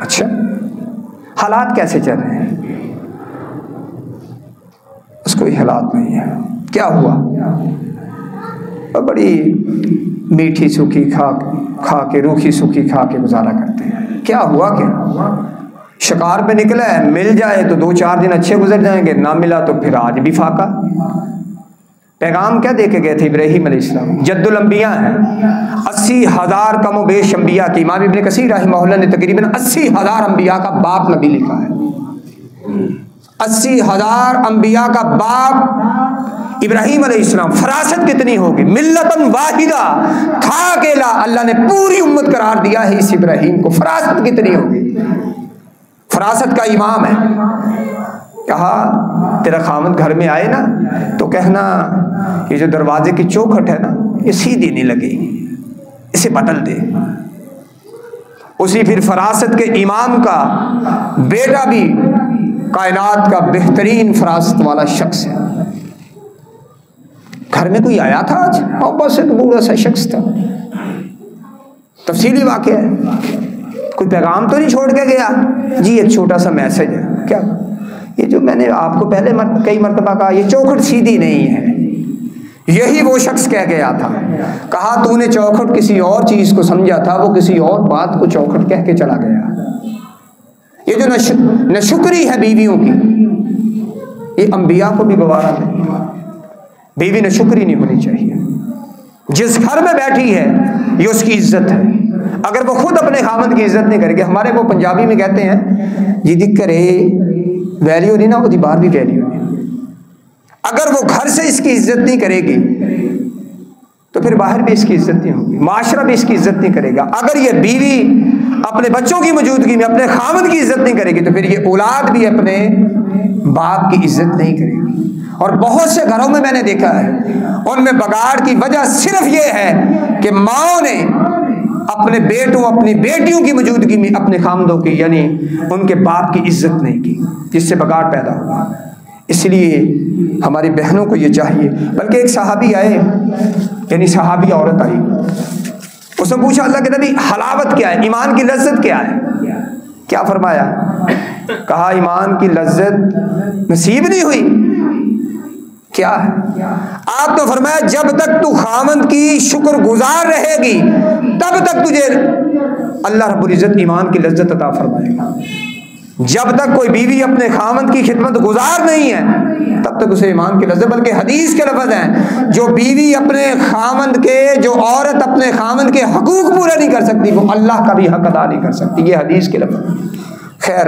अच्छा, हालात कैसे चल रहे हैं, उसको कोई हालात नहीं है, क्या हुआ, और बड़ी मीठी सूखी खा के रूखी सूखी खा के गुजारा करते हैं। क्या हुआ, क्या शिकार पे निकला है, मिल जाए तो 2-4 दिन अच्छे गुजर जाएंगे, ना मिला तो फिर आज भी फाका। पैगाम क्या दे के गए थे इब्राहिम अलैहिस्सलाम, जद्दुल अंबिया है, 80,000 कमो बेश अंबिया की, इमाम इब्न कसीर रहमहुल्लाह ने तकरीबन 80,000 अंबिया का बाप नबी लिखा है। 80,000 अंबिया का बाप इब्राहिम अलैहिस्सलाम, फरासत कितनी होगी, मिल्लतन वाहिदा था अकेला, अल्लाह ने पूरी उम्मत करार दिया है इस इब्राहिम को, फरासत कितनी होगी, फरासत का इमाम है। कहा तेरा खामद घर में आए ना तो कहना ये जो दरवाजे की चौखट है ना ये सीधी नहीं लगेगी, इसे बदल दे। उसी फिर फरासत के इमाम का बेटा भी कायनात का बेहतरीन फरासत वाला शख्स है। घर में कोई आया था आज, और बस एक बूढ़ा सा शख्स था, तफसीली वाक़या है, कोई पैगाम तो नहीं छोड़ के गया जी, एक छोटा सा मैसेज है। क्या, ये जो मैंने आपको पहले कई मरतबा कहा ये चौखट सीधी नहीं है, यही वो शख्स कह गया था। कहा तूने चौखट किसी और चीज को समझा था, वो किसी और बात को चौखट कह के चला गया। ये जो नशुक्री है बीवियों की, ये अंबिया को भी गवारा नहीं, बीवी नशुक्री नहीं होनी चाहिए। जिस घर में बैठी है ये उसकी इज्जत है, अगर वो खुद अपने खामद की इज्जत नहीं करेगी, हमारे वो पंजाबी में कहते हैं जी दिख करे वैल्यू नहीं ना, वो बाहर भी वैल्यू नहीं। अगर वो घर से इसकी इज्जत नहीं करेगी तो फिर बाहर भी इसकी इज्जत नहीं होगी, माशरा भी इसकी इज्जत नहीं करेगा। अगर ये बीवी अपने बच्चों की मौजूदगी में अपने खामद की इज्जत नहीं करेगी तो फिर ये औलाद भी अपने बाप की इज्जत नहीं करेगी। और बहुत से घरों में मैंने देखा है उनमें बगाड़ की वजह सिर्फ ये है कि माओ ने अपने बेटों अपनी बेटियों की मौजूदगी में अपने खामदों की यानी उनके बाप की इज्जत नहीं की, जिससे बगाड़ पैदा हुआ। इसलिए हमारी बहनों को ये चाहिए। बल्कि एक सहाबी आए, यानी सहाबी औरत आई, उसने पूछा अल्लाह के नबी हलावत क्या है, ईमान की लज्जत क्या है? क्या फरमाया? कहा ईमान की लज्जत नसीब नहीं हुई। क्या है? आपने फरमाया जब तक तू खामद की शुक्र गुजार रहेगी तब तक तुझे अल्लाह रब्बुल इज्जत ईमान की लज्जत अता फरमाएगा। जब तक कोई बीवी अपने खामद की खिदमत गुजार नहीं है तब तक उसे ईमान की लज्जत, बल्कि हदीस के लफ्ज़ हैं जो बीवी अपने खामद के, जो औरत अपने खामद के हकूक पूरे नहीं कर सकती वो अल्लाह का भी हक अदा नहीं कर सकती। ये हदीस के लफ्ज़। खैर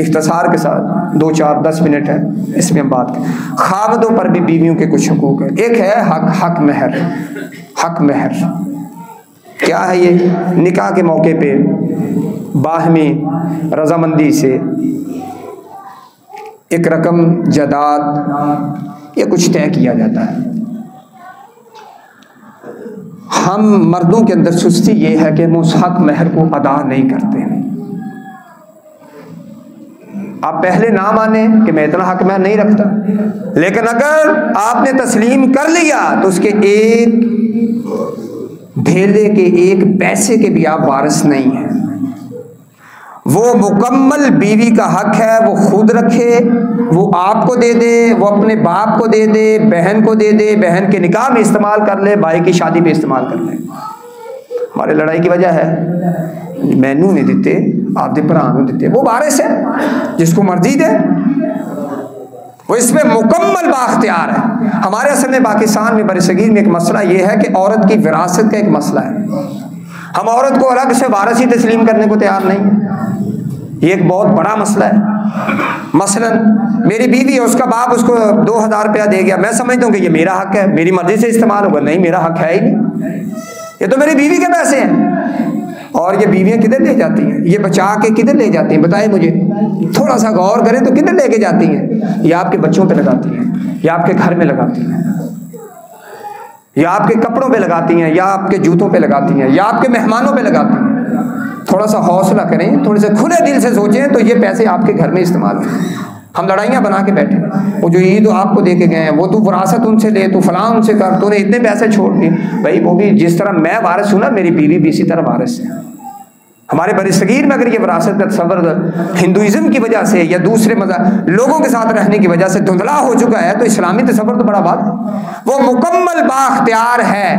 इख्तिसार के साथ 2-4-10 मिनट है, इसमें हम बात करें। खामदों पर भी बीवियों के कुछ हकूक है। एक है हक महर। हक महर क्या है? ये निकाह के मौके पे बाहमी रजामंदी से एक रकम जायदाद या कुछ तय किया जाता है। हम मर्दों के अंदर सुस्ती ये है कि हम उस हक महर को अदा नहीं करते। आप पहले ना माने कि मैं इतना हक महर नहीं रखता, लेकिन अगर आपने तस्लीम कर लिया तो उसके एक ढेले के एक पैसे के भी आप वारिस नहीं हैं। वो मुकम्मल बीवी का हक है, वो खुद रखे, वो आपको दे दे, वो अपने बाप को दे दे, बहन को दे दे, बहन के निकाह में इस्तेमाल कर ले, भाई की शादी पे इस्तेमाल कर ले। हमारे लड़ाई की वजह है मैनू नहीं देते, आप दे भरा नहीं देते। वो वारिस है, जिसको मर्जी दे, वो इसमें मुकम्मल बाख्तियार है। हमारे असल में पाकिस्तान में बरसगीर में एक मसला ये है कि औरत की विरासत का एक मसला है। हम औरत को अलग से वारिस ही तस्लीम करने को तैयार नहीं है। ये एक बहुत बड़ा मसला है। मसलन मेरी बीवी है, उसका बाप उसको 2000 रुपया दे गया, मैं समझता हूँ कि ये मेरा हक है, मेरी मर्जी से इस्तेमाल होगा। नहीं, मेरा हक है ही नहीं, ये तो मेरी बीवी के पैसे हैं। और ये बीवियाँ किधर ले जाती हैं, ये बचा के किधर ले जाती हैं, बताए मुझे। थोड़ा सा गौर करें तो किधर लेके जाती हैं? या आपके बच्चों पे लगाती हैं, या आपके घर में लगाती हैं, या आपके कपड़ों पे लगाती हैं, या आपके जूतों पे लगाती हैं, या आपके मेहमानों पे लगाती हैं। थोड़ा सा हौसला करें, थोड़े से खुले दिल से सोचें तो ये पैसे आपके घर में इस्तेमाल हों। हम लड़ाइयाँ बना के बैठे, वो जो ईद आपको दे के गए हैं, वो तू विरासत उनसे ले, तू फलां उनसे कर, तूने इतने पैसे छोड़ दिए। भाई वो भी जिस तरह मैं वारिस हूँ ना, मेरी बीवी भी इसी तरह वारिस है। हमारे बरसगीर में अगर ये विरासत का तसव्वुर हिंदुइज्म की वजह से या दूसरे लोगों के साथ रहने की वजह से धुंधला हो चुका है, तो इस्लामी तसव्वुर तो बड़ा बात है। वो मुकम्मल बाख्तियार है।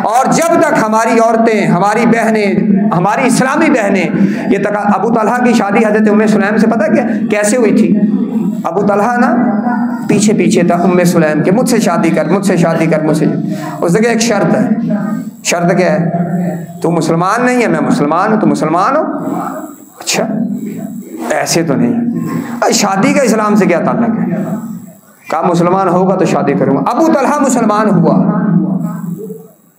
और जब तक हमारी औरतें, हमारी बहनें, हमारी इस्लामी बहनें, ये तक अबू तलहा की शादी हज़रत उम्मे सुलैम से पता क्या कैसे हुई थी? अबू तलहा ना पीछे पीछे था उम्मे सुलैम के, मुझसे शादी कर, मुझसे शादी कर, मुझसे। उसने कहा एक शर्त है। शर्त क्या है? तू मुसलमान नहीं है, मैं मुसलमान हूँ, तू मुसलमान हो? अच्छा, ऐसे तो नहीं। शादी का इस्लाम से क्या ताल्लुक है? कहा मुसलमान होगा तो शादी करूँगा। अबू तलहा मुसलमान हुआ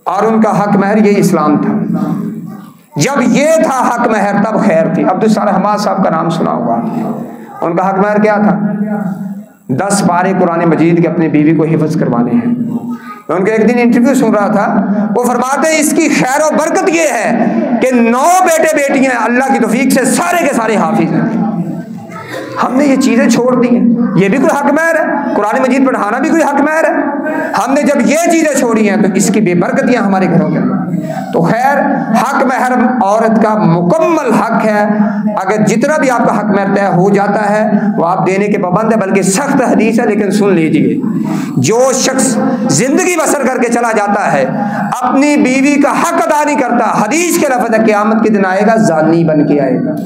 और उनका हक महर ये इस्लाम था। जब ये था हक महर तब खैर थी। अब्दुल सालेह हमाद साहब का नाम सुना होगा। उनका हक महर क्या था? 10 पारे कुरान मजीद के अपनी बीवी को हिफ्ज़ करवाने हैं। मैं उनका एक दिन इंटरव्यू सुन रहा था, वो फरमाते हैं इसकी खैर और बरकत ये है कि 9 बेटे बेटियां अल्लाह की तौफीक से सारे के सारे हाफिज हैं। हमने ये चीज़ें छोड़ दी हैं, ये भी कोई हक महर है, कुरान मजीद पढ़ाना भी कोई हक महर है। हमने जब ये चीज़ें छोड़ी हैं तो इसकी बेबरकतियाँ हमारे घरों के अंदर। तो खैर हक महर औरत का मुकम्मल हक है। अगर जितना भी आपका हक महर तय हो जाता है वो आप देने के पाबंद है, बल्कि सख्त हदीस है। लेकिन सुन लीजिए, जो शख्स जिंदगी बसर करके चला जाता है, अपनी बीवी का हक अदा नहीं करता, हदीस के लफ्ज़ है क़यामत के दिन आएगा जानी बन के आएगा।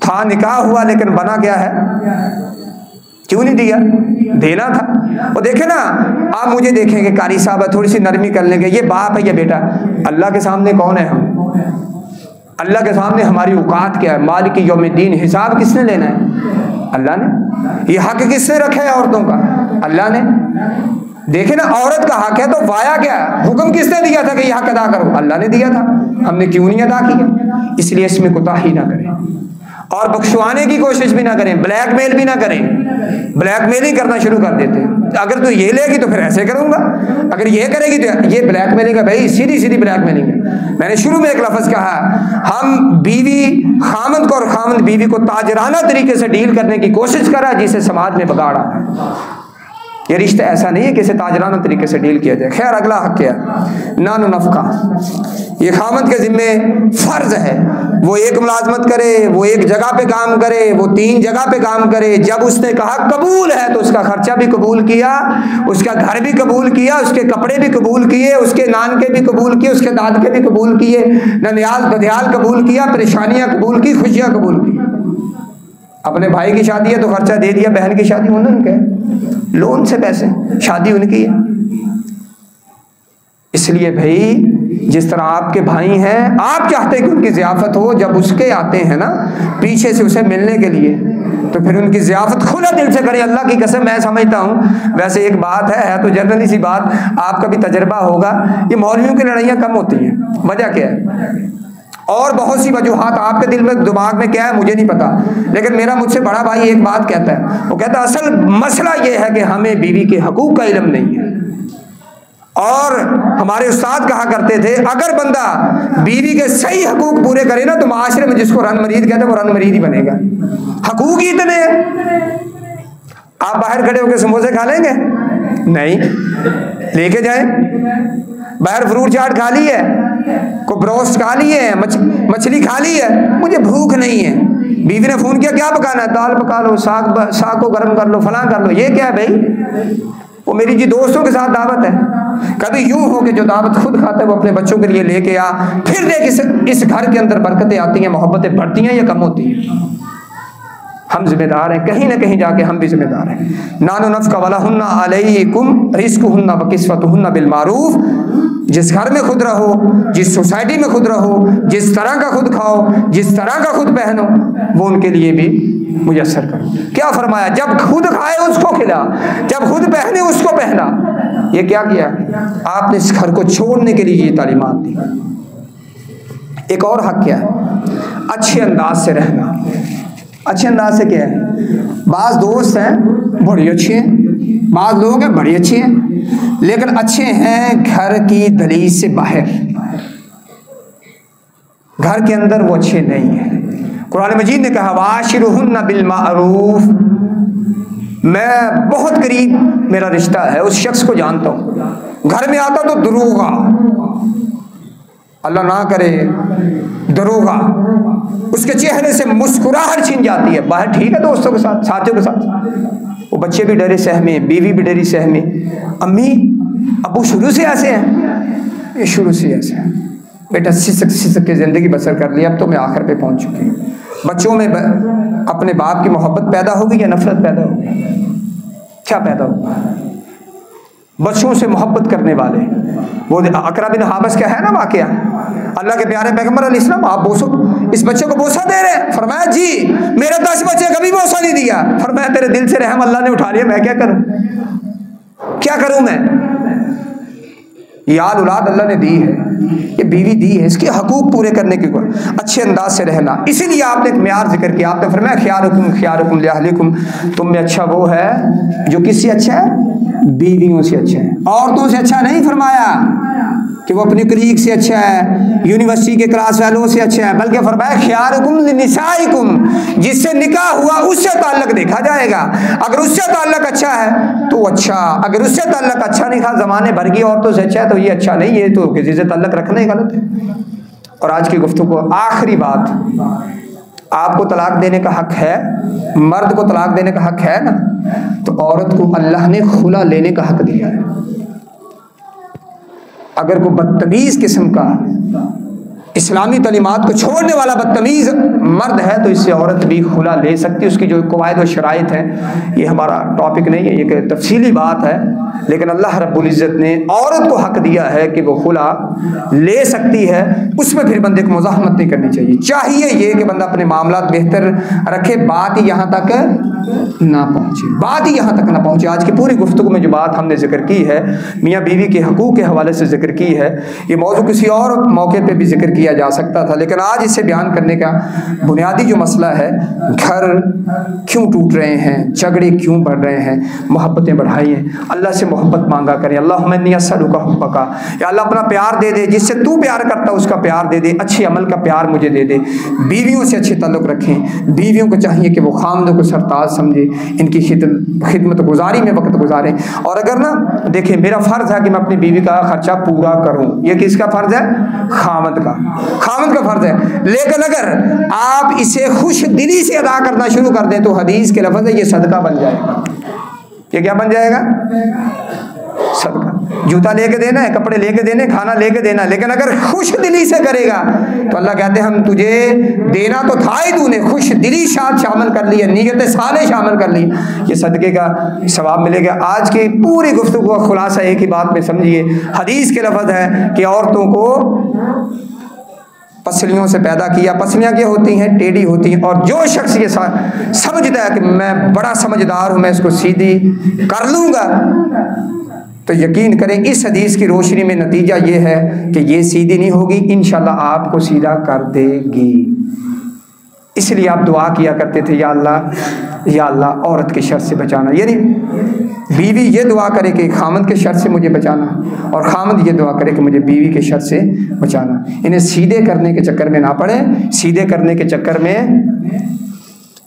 था निकाह हुआ लेकिन बना क्या है? क्यों नहीं दिया? देना था। और देखे ना, आप मुझे देखेंगे कारी साहब थोड़ी सी नरमी कर लेंगे, ये बाप है ये बेटा। अल्लाह के सामने कौन है हम? अल्लाह के सामने हमारी औकात क्या है? मालिक यौमिद्दीन हिसाब किसने लेना है? अल्लाह ने। ये हक किसने रखा है औरतों का? अल्लाह ने। देखे ना, औरत का हक है तो वाया क्या? हुक्म किसने दिया था कि यह हक अदा करो? अल्लाह ने दिया था। हमने क्यों नहीं अदा किया? इसलिए इसमें कोताही ना करें और बख्शवाने की कोशिश भी ना करें, ब्लैकमेल भी ना करें। ब्लैकमेलिंग करना शुरू कर देते हैं। अगर तू ये लेगी तो फिर ऐसे करूंगा, अगर ये करेगी तो ये ब्लैकमेलिंग है। भाई सीधी सीधी ब्लैकमेलिंग है। मैंने शुरू में एक लफ्ज़ कहा, हम बीवी खामद को और खामद बीवी को ताजराना तरीके से डील करने की कोशिश करा, जिसे समाज में बिगाड़ा। ये रिश्ता ऐसा नहीं है कि इसे ताजराना तरीके से डील किया जाए। खैर अगला हक क्या? नानो नफका। ये खामद के जिम्मे फ़र्ज है, वो एक मुलाजमत करे, वो एक जगह पे काम करे, वो 3 जगह पे काम करे। जब उसने कहा कबूल है तो उसका खर्चा भी कबूल किया, उसका घर भी कबूल किया, उसके कपड़े भी कबूल किए, उसके नान के भी कबूल किए, उसके दाद के भी कबूल किए, ननियाल बदियाल कबूल किया, परेशानियाँ कबूल की, खुशियाँ कबूल की। अपने भाई की शादी है तो खर्चा दे दिया, बहन की शादी उनके लोन से पैसे, शादी उनकी है। इसलिए भाई जिस तरह आपके भाई हैं, आप चाहते हैं कि उनकी ज़ियाफ़त हो, जब उसके आते हैं ना पीछे से उसे मिलने के लिए, तो फिर उनकी ज़ियाफ़त खुला दिल से करे। अल्लाह की कसम मैं समझता हूँ, वैसे एक बात है तो जनरली सी बात, आपका भी तजर्बा होगा, ये मौलवियों की लड़ाइयाँ कम होती हैं। वजह क्या है? और बहुत सी वजूहात आपके दिल में दिमाग में क्या है मुझे नहीं पता, लेकिन मेरा मुझसे बड़ा भाई एक बात कहता है, वो कहता है असल मसला ये है कि हमें बीवी के हकूक़ का इल्म नहीं है। और हमारे उस्ताद कहा करते थे, अगर बंदा बीवी के सही हकूक पूरे करे ना तो माशरे में जिसको रन मरीद कहते हैं वो रन मरीद ही बनेगा। हकूक ही इतने हैं। आप बाहर खड़े होकर समोसे खा लेंगे? नहीं, लेके जाए। बाहर फ्रूट चाट खा ली है, को ब्रोस्ट खा ली है, मछली खा ली है, मुझे भूख नहीं है। बीवी ने फोन किया, क्या पकाना है? दाल पका लो, साग को गर्म कर लो, फलां कर लो। ये क्या है भाई? वो मेरी जी दोस्तों के साथ दावत है। कभी यूं हो कि जो दावत खुद खाता है वो अपने बच्चों के लिए लेके आ, फिर देख इस घर के अंदर बरकतें आती हैं, मोहब्बतें बढ़ती हैं या कम होती हैं। हम जिम्मेदार हैं, कहीं ना कहीं जाके हम भी जिम्मेदार हैं। नानो नफ्स का वाला हुन्ना अलैकुम रिस्कुहुन्ना व किस्वतुहुन्ना बिल मारूफ। जिस घर में खुद रहो, जिस सोसाइटी में खुद रहो, जिस तरह का खुद खाओ, जिस तरह का खुद पहनो, वो उनके लिए भी मुयस्सर करो। क्या फरमाया? जब खुद खाए उसको खिला, जब खुद पहने उसको पहना। ये क्या किया आपने? इस घर को छोड़ने के लिए ये तालीमात दी। एक और हक क्या है? अच्छे अंदाज से रहना। अच्छे अंदाज से क्या है? बाज़ दोस्त हैं बड़ी अच्छे हैं, बाज़ लोग हैं बड़ी अच्छे हैं, लेकिन अच्छे हैं घर की दहलीज से बाहर, घर के अंदर वो अच्छे नहीं हैं। कुरान मजीद ने कहा वाशिरुहुन्ना बिल मारूफ। मैं बहुत करीब मेरा रिश्ता है, उस शख्स को जानता हूँ, घर में आता तो दरोगा, अल्लाह ना करे दरोगा, उसके चेहरे से मुस्कुराहट छिन जाती है। बाहर ठीक है दोस्तों के साथ, साथियों के साथ, वो बच्चे भी डरे सहमे, बीवी भी डरी सहमे। अम्मी अबू शुरू से ऐसे हैं, ये शुरू से ऐसे हैं, बेटा सिसक सिसक के ज़िंदगी बसर कर ली, अब तो मैं आखिर पे पहुंच चुकी हूँ। बच्चों में अपने बाप की मोहब्बत पैदा होगी या नफरत पैदा होगी? क्या पैदा होगा? बच्चों से मोहब्बत करने वाले, वो अकरा बिन हाबिस का है ना वाकया, अल्लाह के प्यारे पैगंबर अलैहिस्सलाम, आप बोसो इस बच्चे को बोसा दे रहे हैं। फरमाया जी मेरे 10 बच्चे कभी बोसा नहीं दिया। फरमाया तेरे दिल से रहम अल्लाह ने उठा लिया, मैं क्या करूं? क्या करूं मैं? ये औलाद अल्लाह ने दी है, ये बीवी दी है, इसके हकूक पूरे करने के अच्छे अंदाज से रहना। इसीलिए आपने एक म्यार जिक्र किया, आपने फरमाया खियारुकुम लिअहलिकुम, तुम में अच्छा वो है जो किससे अच्छा है? बीवियों से अच्छा है, औरतों से अच्छा नहीं फरमाया कि वो अपनी कलीग से अच्छा है, यूनिवर्सिटी के क्लास वालों से अच्छा है, बल्कि फरमाया खियारुकुम लिनिसाइकुम, जिससे निकाह हुआ उससे ताल्लुक देखा जाएगा। अगर उससे ताल्लुक अच्छा है तो अच्छा, अगर उससे ताल्लुक अच्छा नहीं था, ज़माने भर की औरतों से अच्छा है तो ये अच्छा नहीं, ये तो किसी से ताल्लुक रखना ही गलत है। और आज की गुफ्तगू आखिरी बात, आपको तलाक देने का हक है, मर्द को तलाक देने का हक है ना, तो औरत को अल्लाह ने खुला लेने का हक दिया है। अगर कोई बदतमीज किस्म का इस्लामी तालीमात को छोड़ने वाला बदतमीज मर्द है तो इससे औरत भी खुला ले सकती है। उसकी जो कवायद और शराइत हैं, ये हमारा टॉपिक नहीं है, ये तफसीली बात है, लेकिन अल्लाह रब्बुल इज़्ज़त ने औरत को हक दिया है कि वो खुला ले सकती है। उसमें फिर बंदे को मुज़ाहमत नहीं करनी चाहिए। चाहिए ये कि बंदा अपने मामलात बेहतर रखे, बात ही यहाँ तक ना पहुँचे, बात ही यहाँ तक ना पहुँचे। आज की पूरी गुफ्तगू में जो बात हमने जिक्र की है, मियाँ बीवी के हकूक़ के हवाले से जिक्र की है, ये मौजू किसी और मौके पर भी जिक्र किया जा सकता था, लेकिन आज इसे बयान करने का बुनियादी जो मसला है, घर क्यों टूट रहे हैं, झगड़े क्यों बढ़ रहे हैं, मोहब्बतें बढ़ाइए, अल्लाह से मोहब्बत मांगा करें। अल्लाहुम्मा इन्नी अस्अलुका हुब्बका, या अल्लाह अपना प्यार दे दे, जिससे तू प्यार करता उसका प्यार दे दे, अच्छे अमल का प्यार मुझे दे दे। बीवियों से अच्छे ताल्लुक़ रखें, बीवियों को चाहिए कि वो खामदों को सरताज समझे, इनकी खिदमत गुजारी में वक्त गुजारें। और अगर ना देखें, मेरा फ़र्ज़ है कि मैं अपनी बीवी का खर्चा पूरा करूँ, ये किसका फ़र्ज़ है? खामद का फ़र्ज़ है। लेकिन अगर आप इसे खुश दिली से अदा करना शुरू कर दें तो हदीस के लफ्ज़ है, ये सदका बन जाएगा। ये क्या बन जाएगा? सदका। जूता लेके देना है, कपड़े लेके देने, खाना लेके देना, लेकिन अगर खुश दिली से करेगा तो अल्लाह कहते हैं हम तुझे देना तो था ही, तूने खुश दिली शाद शामिल कर ली है, नीयत साले शामिल कर ली, ये सदके का सवाब मिलेगा। आज की पूरी गुफ्तगू का खुलासा एक ही बात में समझिए, हदीस के लफ्ज़ है कि औरतों को पसलियों से पैदा किया। पसलियाँ क्या होती हैं? टेढ़ी होती हैं। और जो शख्स ये समझता है कि मैं बड़ा समझदार हूँ, मैं इसको सीधी कर लूँगा, तो यकीन करें इस हदीस की रोशनी में नतीजा ये है कि ये सीधी नहीं होगी, इंशाल्लाह आपको सीधा कर देगी। इसलिए आप दुआ किया करते थे, या अल्लाह औरत के शर से बचाना, यानी बीवी ये दुआ करे कि खामद के शर से मुझे बचाना, और खामद ये दुआ करे कि मुझे बीवी के शर से बचाना। इन्हें सीधे करने के चक्कर में ना पड़े। सीधे करने के चक्कर में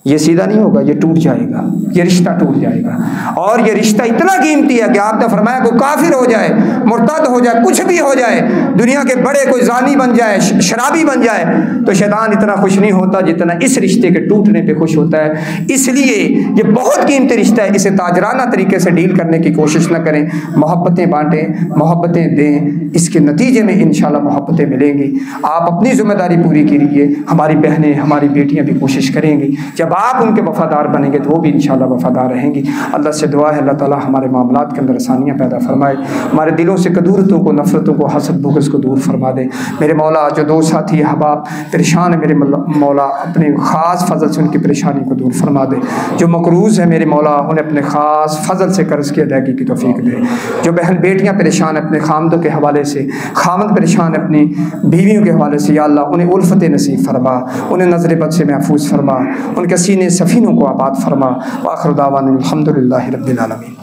ये सीधा नहीं होगा, ये टूट जाएगा, ये रिश्ता टूट जाएगा। और ये रिश्ता इतना कीमती है कि आपने फरमाया कोई काफिर हो जाए, मुर्तद हो जाए, कुछ भी हो जाए, दुनिया के बड़े कोई जानी बन जाए, शराबी बन जाए, तो शैतान इतना खुश नहीं होता जितना इस रिश्ते के टूटने पे खुश होता है। इसलिए ये बहुत कीमती रिश्ता है, इसे ताजराना तरीके से डील करने की कोशिश न करें। मोहब्बतें बांटें, मोहब्बतें दें, इसके नतीजे में इंशाल्लाह मोहब्बतें मिलेंगी। आप अपनी जिम्मेदारी पूरी कीजिए, हमारी बहनें, हमारी बेटियां भी कोशिश करेंगी। जब आप उनके वफादार बनेंगे तो वो भी इंशाल्लाह वफादार रहेंगी। अल्लाह से दुआ है अल्लाह ताला हमारे मामलात के अंदर आसानियाँ पैदा फरमाए, हमारे दिलों से कदूरतों को, नफरतों को, हसद बुग़्ज़ को दूर फरमा दे। मेरे मौला जो दो साथी अहबाब परेशान है, मेरे मौला अपने ख़ास फजल से उनकी परेशानी को दूर फरमा दे। जो मकरूज़ है मेरे मौला उन्हें अपने ख़ास फजल से कर्ज़ की अदायगी की तौफीक दे। जो बहन बेटियाँ परेशान है अपने खामदों के हवाले से, खामद परेशान है अपनी बीवियों के हवाले से, या अल्लाह उन्हें उल्फत नसीब फरमा, उन्हें नज़र बद से महफूज फरमा, उनके सीने सफ़ीनों को आबाद फरमा। व आखिर दावाना अल्हम्दुलिल्लाहि रब्बिल आलमीन।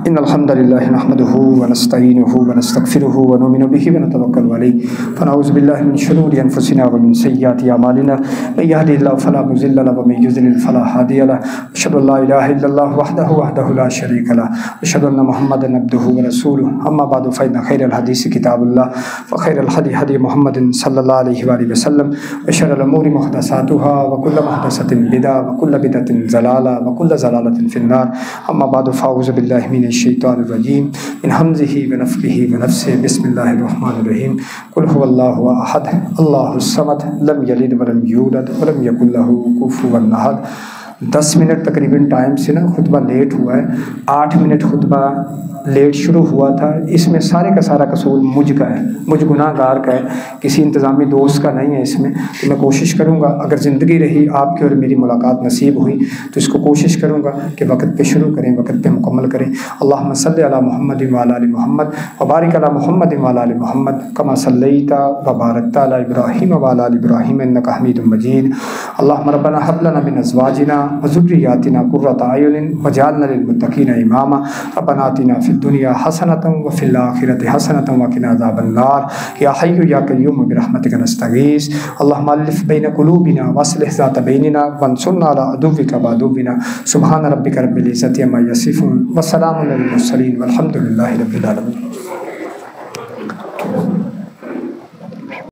इन्नल हम्दुलिल्लाहि नहमदुहु व नस्तईनुहु व नस्तगफिरुहु व नुमिनु बिही व नतवक्कलु अलैहि व नऊज़ु बिल्लाहि मिन शुरूरि अनफुसिना व मिन सय्यिआति अमालिना मन यहदिहिल्लाहु फला मुज़िल्ल लहु व मन युज़लिल फला हादिय लहु। अशहदु अल्ला इलाहा इल्लल्लाहु वहदहु ला शरीका लहु व अशहदु अन्न मुहम्मदन अब्दुहु व रसूलुहु। अम्मा बअदु फ़इन्न खैरल हदीस किताबुल्लाह व खैरल हदी हदी मुहम्मदिन सल्लल्लाहु अलैहि व आलिहि वसल्लम व शर्रिल उमूरि मुहदसातुहा व कुल्लु मुहदसतिन बिदअह व कुल्लु बिदअतिन ज़लाला व कुल्लु ज़लालतिन फिन्नार। अम्मा बअदु फ़अऊज़ु बिल्लाहि मिनश शैतानिर रजीम मिन हमज़िही व नफ़्ख़िही व नफ़्सिही। बिस्मिल्लाहिर रहमानिर रहीम। कुल हुवल्लाहु अहद अल्लाहुस समद लम यलिद व लम यूलद व लम यकुल लहू कुफुवन अहद। 10 मिनट तकरीबन टाइम से ना खुतबा लेट हुआ है। 8 मिनट खुतबा लेट शुरू हुआ था। इसमें सारे का सारा कसूर मुझ का है, मुझ गुनाहगार का है, किसी इंतज़ामी दोस्त का नहीं है। इसमें तो मैं कोशिश करूँगा अगर ज़िंदगी रही आपकी और मेरी मुलाकात नसीब हुई तो इसको कोशिश करूँगा कि वक़्त पे शुरू करें, वक़्त पे मुकम्मल करें। अल्लाहुम्मा सल्लि अला मुहम्मद व अला आलि मुहम्मद व बारिक अला मुहम्मद व अला आलि मुहम्मद कमा सल्लैता व बारकता अला इब्राहीम व अला आलि इब्राहीम इन्नका हमीदुम मजीद। अल्लाहुम्मा रब्बना हब लना मिन अज़वाजिना व ज़ुर्रिय्यातिना क़ुर्रता अयुनिन वजअलना लिलमुत्तक़ीना इमामा। रब्बना आतिना फिद दुनिया हसनतम व फिल आखिरति हसनतम व क़िना अज़ाबन नार। या हय्यु या क़य्यूम बिरहमतिका नस्तगीस। अल्लाहुम्मा अल्लिफ़ बैन क़ुलूबिना वअस्लिह ज़ात बैनिना वंसुरना अला अदुव्विका व अदुव्विना। सुब्हान रब्बिका रब्बिल इज़्ज़ति अम्मा यसिफ़ून व सलामुन अलल मुरसलीन वल्हम्दुलिल्लाहि रब्बिल आलमीन।